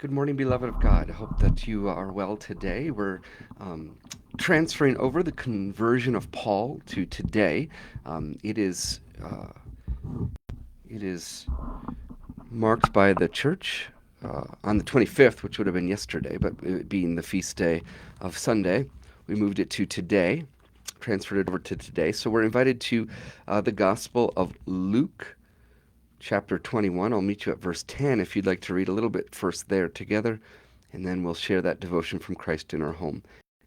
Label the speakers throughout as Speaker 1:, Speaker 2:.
Speaker 1: Good morning, beloved of God. I hope that you are well today. We're um, transferring over the conversion of Paul to today. It is marked by the church on the 25th, which would have been yesterday, but it being the feast day of Sunday, we moved it to today, transferred it over to today. So we're invited to the Gospel of Luke, chapter 21. I'll meet you at verse 10 if you'd like to read a little bit first there together, and then we'll share that devotion from Christ in our home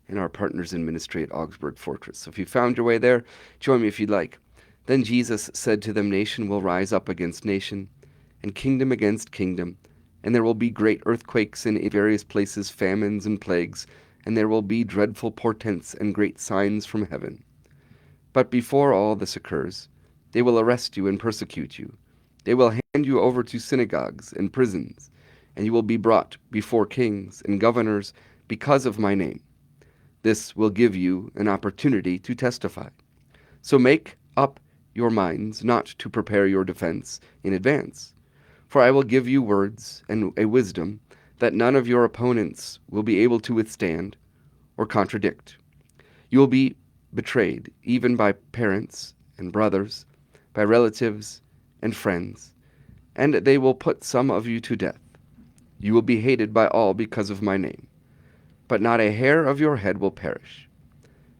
Speaker 1: and our partners in ministry at Augsburg Fortress. So if you found your way there, join me if you'd like. Then Jesus said to them, Nation will rise up against nation, and kingdom against kingdom, and there will be great earthquakes in various places, famines and plagues, and there will be dreadful portents and great signs from heaven. But before all this occurs, they will arrest you and persecute you. They will hand you over to synagogues and prisons, and you will be brought before kings and governors because of my name. This will give you an opportunity to testify. So make up your minds not to prepare your defense in advance. For I will give you words and a wisdom that none of your opponents will be able to withstand or contradict. You will be betrayed even by parents and brothers, by relatives and friends, and they will put some of you to death. You will be hated by all because of my name, but not a hair of your head will perish.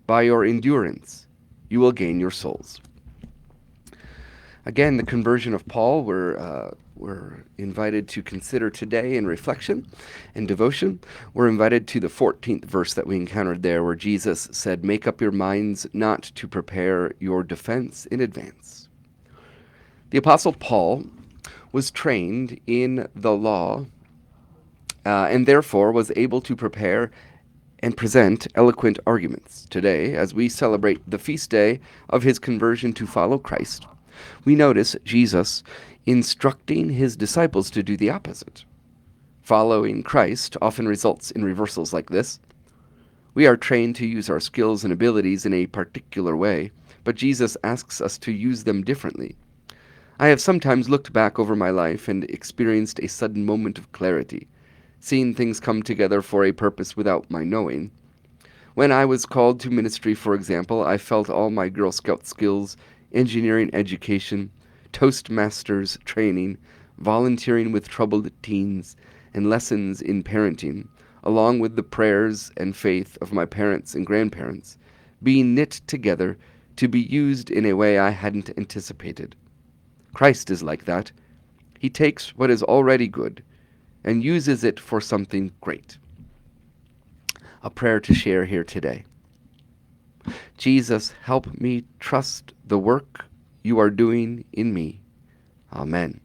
Speaker 1: By your endurance, you will gain your souls. Again, the conversion of Paul, we're invited to consider today in reflection and devotion. We're invited to the 14th verse that we encountered there, where Jesus said, Make up your minds not to prepare your defense in advance. The Apostle Paul was trained in the law and therefore was able to prepare and present eloquent arguments. Today, as we celebrate the feast day of his conversion to follow Christ, we notice Jesus instructing his disciples to do the opposite. Following Christ often results in reversals like this. We are trained to use our skills and abilities in a particular way, but Jesus asks us to use them differently. I have sometimes looked back over my life and experienced a sudden moment of clarity, seeing things come together for a purpose without my knowing. When I was called to ministry, for example, I felt all my Girl Scout skills, engineering education, Toastmasters training, volunteering with troubled teens, and lessons in parenting, along with the prayers and faith of my parents and grandparents, being knit together to be used in a way I hadn't anticipated. Christ is like that. He takes what is already good and uses it for something great. A prayer to share here today. Jesus, help me trust the work you are doing in me. Amen.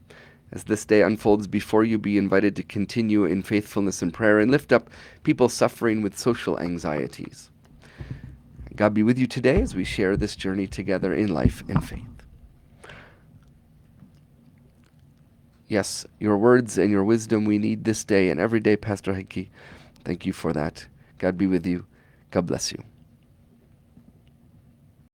Speaker 1: As this day unfolds before you, be invited to continue in faithfulness and prayer and lift up people suffering with social anxieties. God be with you today as we share this journey together in life and faith. Yes, your words and your wisdom we need this day and every day, Pastor Heike. Thank you for that. God be with you. God bless you.